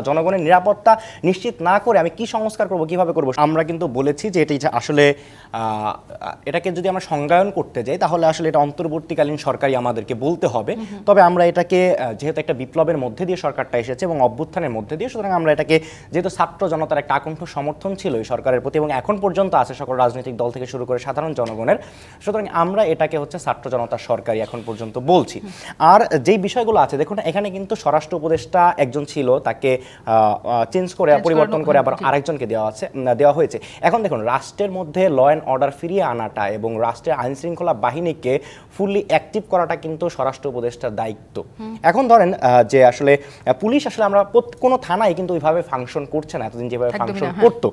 জনগণের নিরাপত্তা নিশ্চিত না করে আমি কি সংস্কার করব, কিভাবে করব? আমরা কিন্তু বলেছি যে এটা আসলে এটাকে যদি আমরা সংজ্ঞায়ন করতে যাই তাহলে আসলে এটা অন্তর্বর্তীকালীন সরকারই আমাদেরকে বলতে হবে। তবে আমরা এটাকে যেহেতু একটা বিপ্লবের মধ্যে দিয়ে সরকারটা এসেছে এবং অভ্যুত্থানের মধ্যে দিয়ে, সুতরাং আমরা এটাকে যেহেতু ছাত্র জনতার একটা আকণ্ঠ সমর্থন ছিল এই সরকারের প্রতি এবং এখন পর্যন্ত আছে সকল রাজনৈতিক দল থেকে শুরু করে সাধারণ জনগণের, সুতরাং আমরা এটাকে হচ্ছে ছাত্র জনতার সরকারই এখন পর্যন্ত বলছি। আর যেই বিষয়গুলো আছে দেখুন, এখানে কিন্তু স্বরাষ্ট্র উপদেষ্টা একজন ছিল, তাকে চেঞ্জ করে পরিবর্তন করে আবার আরেকজনকে দেওয়া হয়েছে। এখন দেখুন, রাষ্ট্রের মধ্যে ল অ্যান্ড অর্ডার ফিরিয়ে আনাটা এবং রাষ্ট্রের আইন শৃঙ্খলা বাহিনীকে ফুললি অ্যাক্টিভ করাটা কিন্তু স্বরাষ্ট্র উপদেষ্টার দায়িত্ব। এখন ধরেন যে আসলে পুলিশ আসলে আমরা কোনো থানায় কিন্তু ওইভাবে ফাংশন করছে না এতদিন যেভাবে ফাংশন করতো।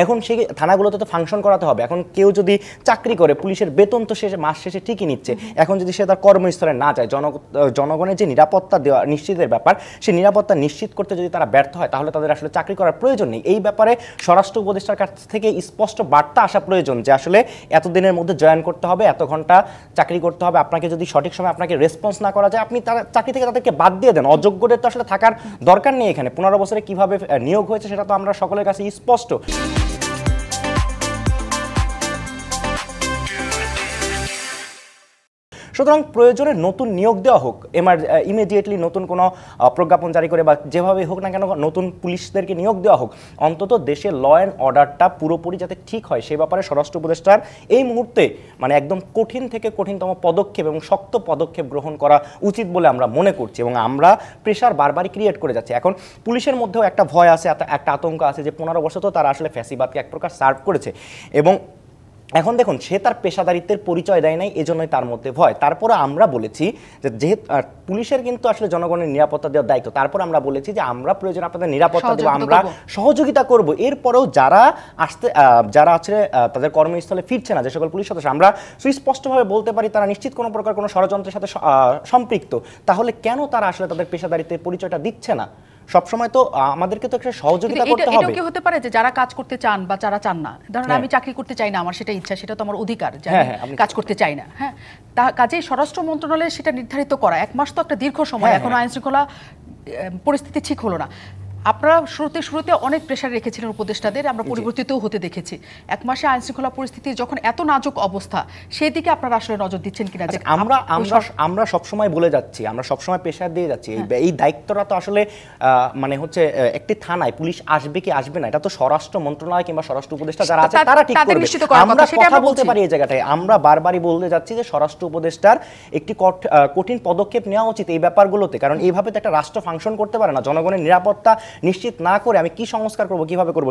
এখন সেই থানাগুলোতে তো ফাংশন করাতে হবে। এখন কেউ যদি চাকরি করে, পুলিশের বেতন তো শেষে মাস শেষে ঠিকই নিচ্ছে, এখন যদি সে তার কর্মস্থলে না যায়, জনগণের যে নিরাপত্তা দেওয়া নিশ্চিতের ব্যাপার, সেই নিরাপত্তা নিশ্চিত করতে যদি তারা ব্যর্থ হয় তাহলে তাদের আসলে চাকরি করার প্রয়োজন নেই। এই ব্যাপারে স্বরাষ্ট্র উপদেষ্টার কাছ থেকে স্পষ্ট বার্তা আসা প্রয়োজন যে আসলে এতদিনের মধ্যে জয়েন করতে হবে, এত ঘন্টা চাকরি করতে হবে, আপনাকে যদি সঠিক সময় আপনাকে রেসপন্স না করা যায় আপনি তার চাকরি থেকে তাদেরকে বাদ দিয়ে দেন। অযোগ্যদের তো আসলে থাকার দরকার নেই এখানে। 15 বছরে কিভাবে নিয়োগ হয়েছে সেটা তো আমরা সকলের কাছে স্পষ্ট। সুতরাং প্রয়োজনে নতুন নিয়োগ দেওয়া হোক, ইমিডিয়েটলি নতুন কোনো প্রজ্ঞাপন জারি করে বা যেভাবে হোক না কেন নতুন পুলিশদেরকে নিয়োগ দেওয়া হোক, অন্তত দেশে ল অ্যান্ড অর্ডারটা পুরোপুরি যাতে ঠিক হয় সেই ব্যাপারে স্বরাষ্ট্র উপদেষ্টার এই মুহূর্তে মানে একদম কঠিন থেকে কঠিনতম পদক্ষেপ এবং শক্ত পদক্ষেপ গ্রহণ করা উচিত বলে আমরা মনে করছি। এবং আমরা প্রেশার বারবারই ক্রিয়েট করে যাচ্ছি। এখন পুলিশের মধ্যেও একটা ভয় আছে, একটা আতঙ্ক আছে যে 15 বছর তো তারা আসলে ফ্যাসিবাদকে এক প্রকার সার্ভ করেছে এবং এখন দেখুন সে তার পেশাদারিত্বের পরিচয় দেয় নাই, এজন্যই তার মধ্যে ভয়। তারপরে আমরা বলেছি যে যেহেতু পুলিশের কিন্তু আসলে জনগণের নিরাপত্তা দেওয়ার দায়িত্ব, তারপর আমরা বলেছি যে আমরা প্রয়োজন আপনাদের নিরাপত্তা দেবো, আমরা সহযোগিতা করব। এরপরেও যারা আছে তাদের কর্মস্থলে ফিরছে না যে সকল পুলিশ সদস্য, আমরা সুস্পষ্টভাবে বলতে পারি তারা নিশ্চিত কোনো প্রকার কোনো ষড়যন্ত্রের সাথে সম্পৃক্ত, তাহলে কেন তারা আসলে তাদের পেশাদারিত্বের পরিচয়টা দিচ্ছে না? সবসময় তো আমাদেরকে তো একটা সহযোগিতা করতে হবে। এটা কি হতে পারে যে যারা কাজ করতে চান বা যারা চান না, ধরেন আমি চাকরি করতে চাই না, আমার সেটা ইচ্ছা, সেটা তো আমার অধিকার যে আমি কাজ করতে চাই না, হ্যাঁ, কাজেই স্বরাষ্ট্র মন্ত্রণালয় সেটা নির্ধারিত করা। 1 মাস তো একটা দীর্ঘ সময়, এখনো আইন শৃঙ্খলা পরিস্থিতি ঠিক হলো না। আপনারা শুরুতে অনেক প্রেশার রেখেছিলেন উপদেষ্টাদের, আমরা পরিবর্তিতও হতে দেখেছি। 1 মাসে আইন শৃঙ্খলা পরিস্থিতির যখন এত নাজুক অবস্থা, সেই দিকে আপনারা আসলে নজর দিচ্ছেন কিনা? যে আমরা সবসময় বলে যাচ্ছি, আমরা সবসময় প্রেশার দিয়ে যাচ্ছি। এই দায়িত্বটা তো আসলে মানে হচ্ছে একটি থানায় পুলিশ আসবে কি আসবে না, এটা তো স্বরাষ্ট্র মন্ত্রণালয় কিংবা স্বরাষ্ট্র উপদেষ্টা যারা আছে তারা ঠিক করবে। আমরা কথা বলতে পারি এই জায়গাটায়, আমরা বারবারই বলতে যাচ্ছি যে স্বরাষ্ট্র উপদেষ্টার একটি কঠিন পদক্ষেপ নেওয়া উচিত এই ব্যাপারগুলোতে, কারণ এইভাবে তো একটা রাষ্ট্র ফাংশন করতে পারে না। জনগণের নিরাপত্তা নিশ্চিত না করে আমি কি সংস্কার করব, কিভাবে করব?